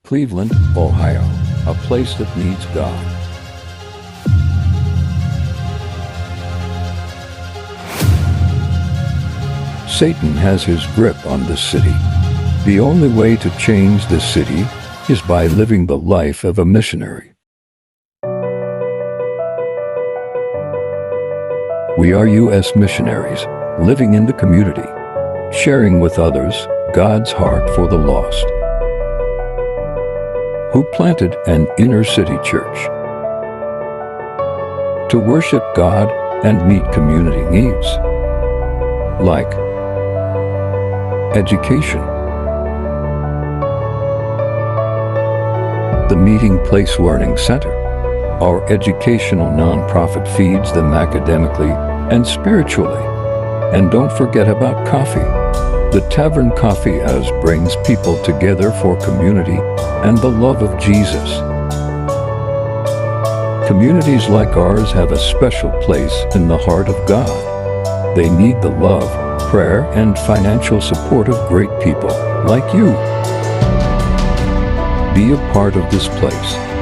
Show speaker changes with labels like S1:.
S1: Cleveland, Ohio, a place that needs God. Satan has his grip on this city. The only way to change this city is by living the life of a missionary. We are U.S. missionaries, living in the community, sharing with others God's heart for the lost. Who planted an inner-city church to worship God and meet community needs, like education. The Meeting Place Learning Center, our educational nonprofit, feeds them academically and spiritually. And don't forget about coffee. The Tavern Coffee House brings people together for community and the love of Jesus. Communities like ours have a special place in the heart of God. They need the love, prayer, and financial support of great people like you. Be a part of this place.